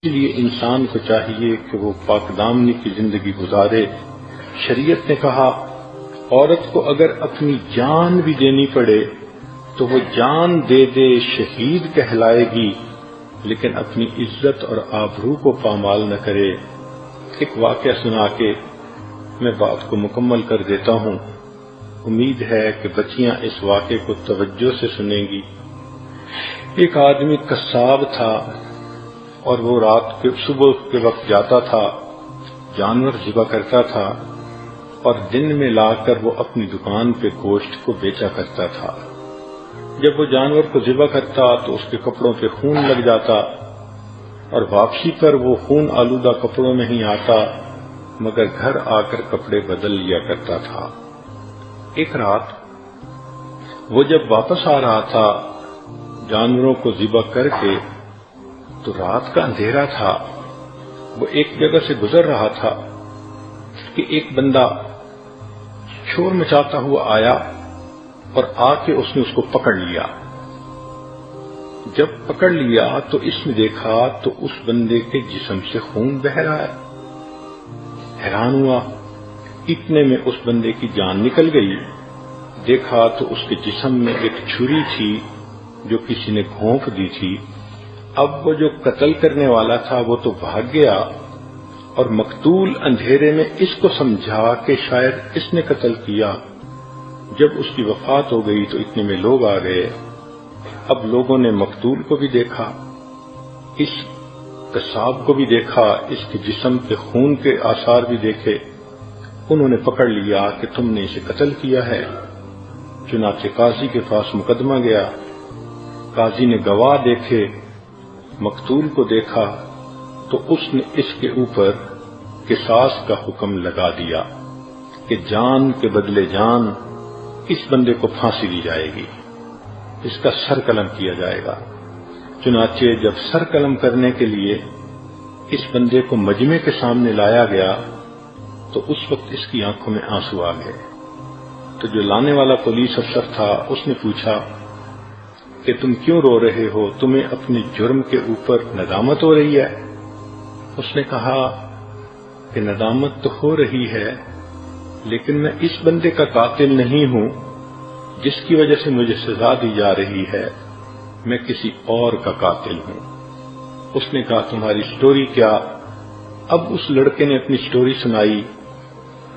اس لیے انسان کو چاہیے کہ وہ پاک دامنی کی زندگی گزارے۔ شریعت نے کہا عورت کو اگر اپنی جان بھی دینی پڑے تو وہ جان دے دے، شہید کہلائے گی، لیکن اپنی عزت اور آبرو کو پامال نہ کرے۔ ایک واقعہ سنا کے میں بات کو مکمل کر دیتا ہوں، امید ہے کہ بچیاں اس واقعے کو توجہ سے سنیں گی۔ ایک آدمی قصاب تھا اور وہ رات کے صبح کے وقت جاتا تھا، جانور ذبح کرتا تھا اور دن میں لا کر وہ اپنی دکان پہ گوشت کو بیچا کرتا تھا۔ جب وہ جانور کو ذبح کرتا تو اس کے کپڑوں پہ خون لگ جاتا اور واپسی پر وہ خون آلودہ کپڑوں میں ہی آتا، مگر گھر آ کر کپڑے بدل لیا کرتا تھا۔ ایک رات وہ جب واپس آ رہا تھا جانوروں کو ذبح کر کے، تو رات کا اندھیرا تھا، وہ ایک جگہ سے گزر رہا تھا کہ ایک بندہ شور مچاتا ہوا آیا اور آ کے اس نے اس کو پکڑ لیا۔ جب پکڑ لیا تو اس نے دیکھا تو اس بندے کے جسم سے خون بہہ رہا ہے۔ حیران ہوا، اتنے میں اس بندے کی جان نکل گئی۔ دیکھا تو اس کے جسم میں ایک چھری تھی جو کسی نے گھونپ دی تھی۔ اب وہ جو قتل کرنے والا تھا وہ تو بھاگ گیا اور مقتول اندھیرے میں اس کو سمجھا کہ شاید اس نے قتل کیا۔ جب اس کی وفات ہو گئی تو اتنے میں لوگ آ گئے۔ اب لوگوں نے مقتول کو بھی دیکھا، اس قصاب کو بھی دیکھا، اس کے جسم کے خون کے آثار بھی دیکھے۔ انہوں نے پکڑ لیا کہ تم نے اسے قتل کیا ہے۔ چنانچہ قاضی کے پاس مقدمہ گیا، قاضی نے گواہ دیکھے، مقتول کو دیکھا تو اس نے اس کے اوپر قصاص کا حکم لگا دیا کہ جان کے بدلے جان، اس بندے کو پھانسی دی جائے گی، اس کا سر قلم کیا جائے گا۔ چنانچہ جب سر قلم کرنے کے لیے اس بندے کو مجمع کے سامنے لایا گیا تو اس وقت اس کی آنکھوں میں آنسو آ گئے۔ تو جو لانے والا پولیس افسر تھا اس نے پوچھا کہ تم کیوں رو رہے ہو، تمہیں اپنے جرم کے اوپر ندامت ہو رہی ہے؟ اس نے کہا کہ ندامت تو ہو رہی ہے، لیکن میں اس بندے کا قاتل نہیں ہوں جس کی وجہ سے مجھے سزا دی جا رہی ہے، میں کسی اور کا قاتل ہوں۔ اس نے کہا تمہاری سٹوری کیا؟ اب اس لڑکے نے اپنی سٹوری سنائی۔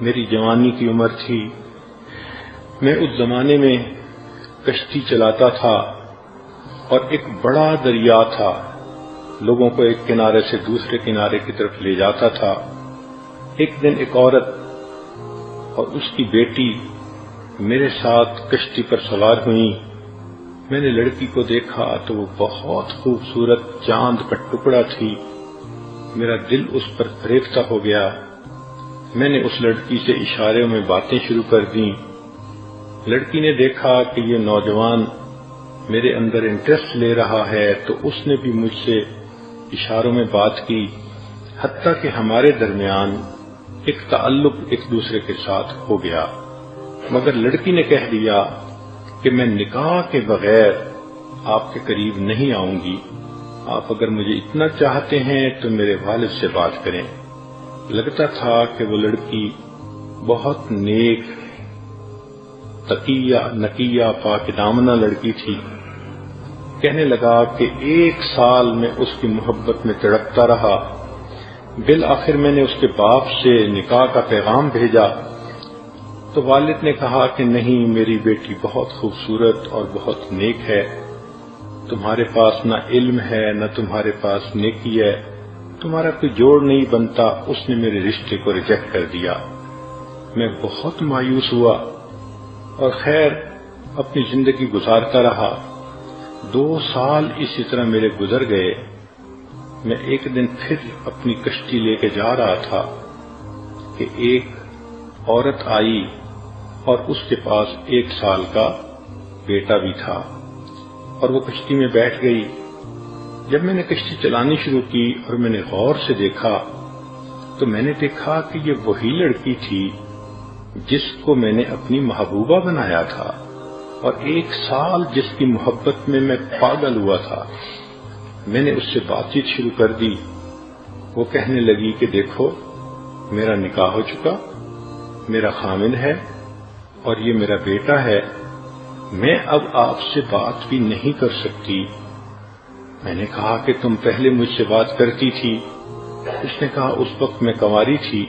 میری جوانی کی عمر تھی، میں اس زمانے میں کشتی چلاتا تھا اور ایک بڑا دریا تھا، لوگوں کو ایک کنارے سے دوسرے کنارے کی طرف لے جاتا تھا۔ ایک دن ایک عورت اور اس کی بیٹی میرے ساتھ کشتی پر سوار ہوئیں۔ میں نے لڑکی کو دیکھا تو وہ بہت خوبصورت چاند کا ٹکڑا تھی، میرا دل اس پر فریفتہ ہو گیا۔ میں نے اس لڑکی سے اشاروں میں باتیں شروع کر دیں۔ لڑکی نے دیکھا کہ یہ نوجوان میرے اندر انٹرسٹ لے رہا ہے تو اس نے بھی مجھ سے اشاروں میں بات کی، حتیٰ کہ ہمارے درمیان ایک تعلق ایک دوسرے کے ساتھ ہو گیا۔ مگر لڑکی نے کہہ دیا کہ میں نکاح کے بغیر آپ کے قریب نہیں آؤں گی، آپ اگر مجھے اتنا چاہتے ہیں تو میرے والد سے بات کریں۔ لگتا تھا کہ وہ لڑکی بہت نیک، تقیہ نقیہ پاک دامنہ لڑکی تھی۔ کہنے لگا کہ 1 سال میں اس کی محبت میں تڑپتا رہا، بالآخر میں نے اس کے باپ سے نکاح کا پیغام بھیجا تو والد نے کہا کہ نہیں، میری بیٹی بہت خوبصورت اور بہت نیک ہے، تمہارے پاس نہ علم ہے نہ تمہارے پاس نیکی ہے، تمہارا کوئی جوڑ نہیں بنتا۔ اس نے میرے رشتے کو ریجیکٹ کر دیا۔ میں بہت مایوس ہوا اور خیر اپنی زندگی گزارتا رہا۔ 2 سال اسی طرح میرے گزر گئے۔ میں ایک دن پھر اپنی کشتی لے کے جا رہا تھا کہ ایک عورت آئی اور اس کے پاس 1 سال کا بیٹا بھی تھا اور وہ کشتی میں بیٹھ گئی۔ جب میں نے کشتی چلانی شروع کی اور میں نے غور سے دیکھا تو میں نے دیکھا کہ یہ وہی لڑکی تھی جس کو میں نے اپنی محبوبہ بنایا تھا اور 1 سال جس کی محبت میں پاگل ہوا تھا۔ میں نے اس سے بات چیت شروع کر دی وہ کہنے لگی کہ دیکھو میرا نکاح ہو چکا، میرا خامن ہے اور یہ میرا بیٹا ہے، میں اب آپ سے بات بھی نہیں کر سکتی۔ میں نے کہا کہ تم پہلے مجھ سے بات کرتی تھی۔ اس نے کہا اس وقت میں کنواری تھی،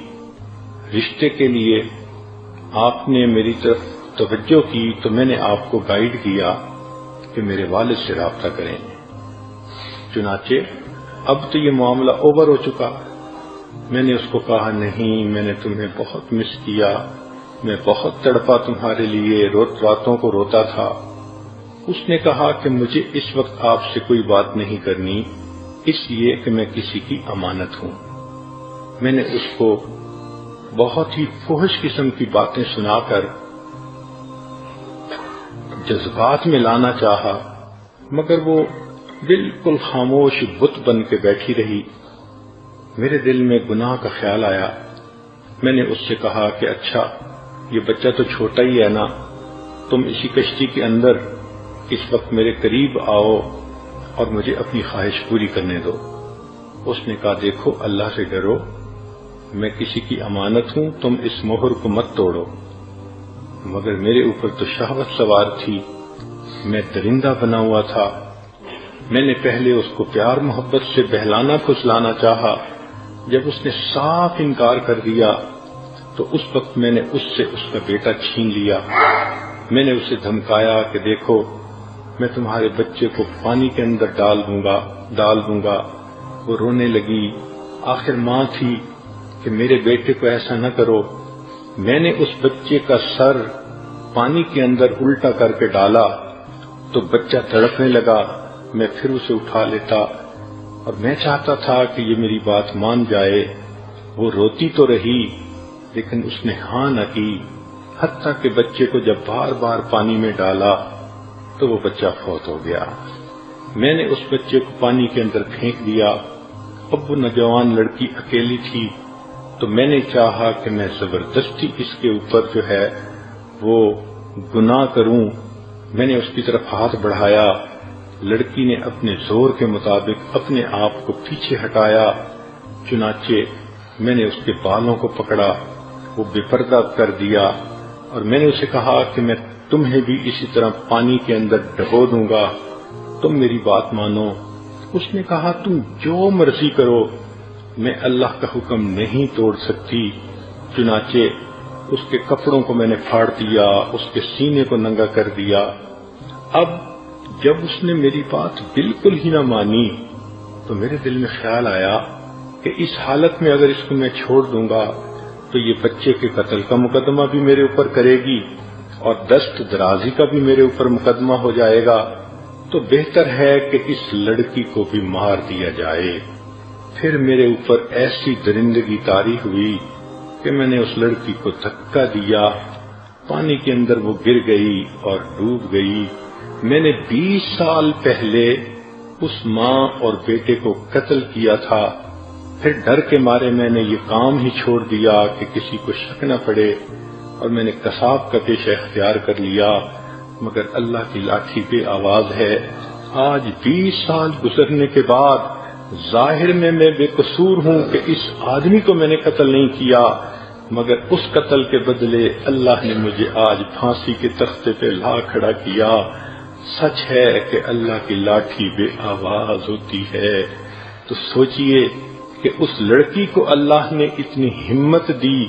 رشتے کے لیے آپ نے میری طرف توجہ کی تو میں نے آپ کو گائیڈ کیا کہ میرے والد سے رابطہ کریں، چنانچہ اب تو یہ معاملہ اوور ہو چکا۔ میں نے اس کو کہا نہیں، میں نے تمہیں بہت مس کیا، میں بہت تڑپا تمہارے لیے، راتوں کو روتا تھا۔ اس نے کہا کہ مجھے اس وقت آپ سے کوئی بات نہیں کرنی، اس لیے کہ میں کسی کی امانت ہوں۔ میں نے اس کو بہت ہی فحش قسم کی باتیں سنا کر جذبات میں لانا چاہا، مگر وہ بالکل خاموش بت بن کے بیٹھی رہی۔ میرے دل میں گناہ کا خیال آیا۔ میں نے اس سے کہا کہ اچھا یہ بچہ تو چھوٹا ہی ہے نا، تم اسی کشتی کے اندر اس وقت میرے قریب آؤ اور مجھے اپنی خواہش پوری کرنے دو۔ اس نے کہا دیکھو اللہ سے ڈرو، میں کسی کی امانت ہوں، تم اس مہر کو مت توڑو۔ مگر میرے اوپر تو شہوت سوار تھی، میں درندہ بنا ہوا تھا۔ میں نے پہلے اس کو پیار محبت سے بہلانا پھسلانا چاہا، جب اس نے صاف انکار کر دیا تو اس وقت میں نے اس سے اس کا بیٹا چھین لیا۔ میں نے اسے دھمکایا کہ دیکھو میں تمہارے بچے کو پانی کے اندر ڈال دوں گا۔ وہ رونے لگی، آخر ماں تھی کہ میرے بیٹے کو ایسا نہ کرو۔ میں نے اس بچے کا سر پانی کے اندر الٹا کر کے ڈالا تو بچہ تڑپنے لگا، میں پھر اسے اٹھا لیتا اور میں چاہتا تھا کہ یہ میری بات مان جائے۔ وہ روتی تو رہی لیکن اس نے ہاں نہ کی، حتیٰ کہ بچے کو جب بار بار پانی میں ڈالا تو وہ بچہ فوت ہو گیا۔ میں نے اس بچے کو پانی کے اندر پھینک دیا۔ اب وہ نوجوان لڑکی اکیلی تھی تو میں نے چاہا کہ میں زبردستی اس کے اوپر جو ہے وہ گناہ کروں۔ میں نے اس کی طرف ہاتھ بڑھایا، لڑکی نے اپنے زور کے مطابق اپنے آپ کو پیچھے ہٹایا، چنانچہ میں نے اس کے بالوں کو پکڑا، وہ بے پردہ کر دیا اور میں نے اسے کہا کہ میں تمہیں بھی اسی طرح پانی کے اندر ڈبو دوں گا، تم میری بات مانو۔ اس نے کہا تم جو مرضی کرو، میں اللہ کا حکم نہیں توڑ سکتی۔ چنانچہ اس کے کپڑوں کو میں نے پھاڑ دیا، اس کے سینے کو ننگا کر دیا۔ اب جب اس نے میری بات بالکل ہی نہ مانی تو میرے دل میں خیال آیا کہ اس حالت میں اگر اس کو میں چھوڑ دوں گا تو یہ بچے کے قتل کا مقدمہ بھی میرے اوپر کرے گی اور دست درازی کا بھی میرے اوپر مقدمہ ہو جائے گا، تو بہتر ہے کہ اس لڑکی کو بھی مار دیا جائے۔ پھر میرے اوپر ایسی درندگی طاری ہوئی کہ میں نے اس لڑکی کو دھکا دیا، پانی کے اندر وہ گر گئی اور ڈوب گئی۔ میں نے 20 سال پہلے اس ماں اور بیٹے کو قتل کیا تھا، پھر ڈر کے مارے میں نے یہ کام ہی چھوڑ دیا کہ کسی کو شک نہ پڑے، اور میں نے قصاب کا پیشہ اختیار کر لیا، مگر اللہ کی لاٹھی بے آواز ہے۔ آج 20 سال گزرنے کے بعد ظاہر میں بے قصور ہوں کہ اس آدمی کو میں نے قتل نہیں کیا، مگر اس قتل کے بدلے اللہ نے مجھے آج پھانسی کے تختے پہ لا کھڑا کیا۔ سچ ہے کہ اللہ کی لاٹھی بے آواز ہوتی ہے۔ تو سوچئے کہ اس لڑکی کو اللہ نے اتنی ہمت دی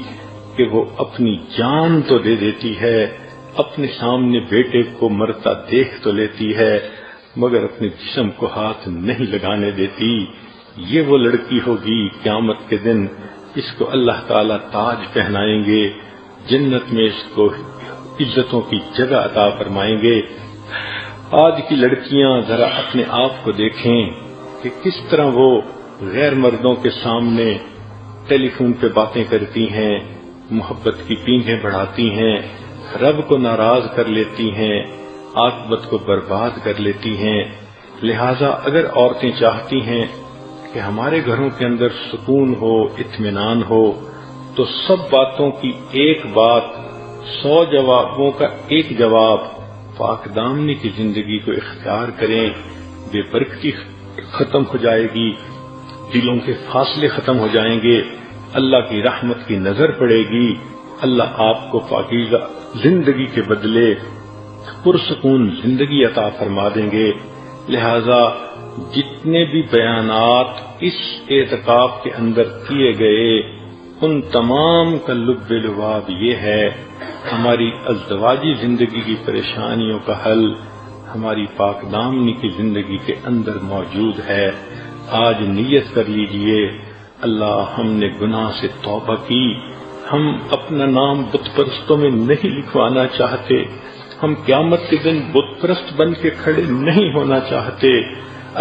کہ وہ اپنی جان تو دے دیتی ہے، اپنے سامنے بیٹے کو مرتا دیکھ تو لیتی ہے، مگر اپنے جسم کو ہاتھ نہیں لگانے دیتی۔ یہ وہ لڑکی ہوگی قیامت کے دن، اس کو اللہ تعالیٰ تاج پہنائیں گے، جنت میں اس کو عزتوں کی جگہ عطا فرمائیں گے۔ آج کی لڑکیاں ذرا اپنے آپ کو دیکھیں کہ کس طرح وہ غیر مردوں کے سامنے ٹیلی فون پہ باتیں کرتی ہیں، محبت کی پینگیں بڑھاتی ہیں، رب کو ناراض کر لیتی ہیں، عاقبت کو برباد کر لیتی ہیں۔ لہذا اگر عورتیں چاہتی ہیں کہ ہمارے گھروں کے اندر سکون ہو، اطمینان ہو، تو سب باتوں کی ایک بات، 100 جوابوں کا ایک جواب، پاک دامنی کی زندگی کو اختیار کریں، بے برکتی ختم ہو جائے گی، دلوں کے فاصلے ختم ہو جائیں گے، اللہ کی رحمت کی نظر پڑے گی، اللہ آپ کو پاکیزہ زندگی کے بدلے پرسکون زندگی عطا فرما دیں گے۔ لہذا جتنے بھی بیانات اس اعتکاف کے اندر کیے گئے ان تمام کا لب لباب یہ ہے، ہماری ازدواجی زندگی کی پریشانیوں کا حل ہماری پاک دامنی کی زندگی کے اندر موجود ہے۔ آج نیت کر لیجئے، اللہ ہم نے گناہ سے توبہ کی، ہم اپنا نام بت پرستوں میں نہیں لکھوانا چاہتے، ہم قیامت کے دن بت پرست بن کے کھڑے نہیں ہونا چاہتے۔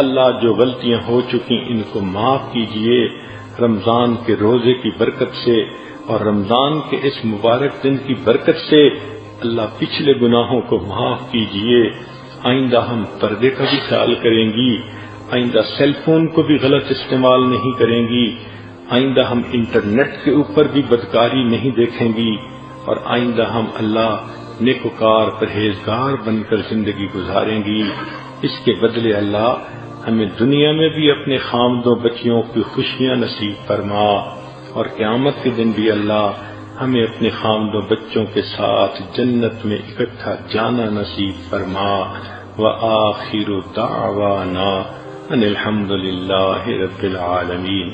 اللہ جو غلطیاں ہو چکی ان کو معاف کیجئے، رمضان کے روزے کی برکت سے اور رمضان کے اس مبارک دن کی برکت سے اللہ پچھلے گناہوں کو معاف کیجئے۔ آئندہ ہم پردے کا بھی خیال کریں گی، آئندہ سیل فون کو بھی غلط استعمال نہیں کریں گی، آئندہ ہم انٹرنیٹ کے اوپر بھی بدکاری نہیں دیکھیں گی، اور آئندہ ہم اللہ نیکوکار پرہیزگار بن کر زندگی گزاریں گی۔ اس کے بدلے اللہ ہمیں دنیا میں بھی اپنے خامدوں بچیوں کی خوشیاں نصیب فرما، اور قیامت کے دن بھی اللہ ہمیں اپنے خامدوں بچوں کے ساتھ جنت میں اکٹھا جانا نصیب فرما۔ وآخر دعوانا ان الحمد للہ رب العالمین۔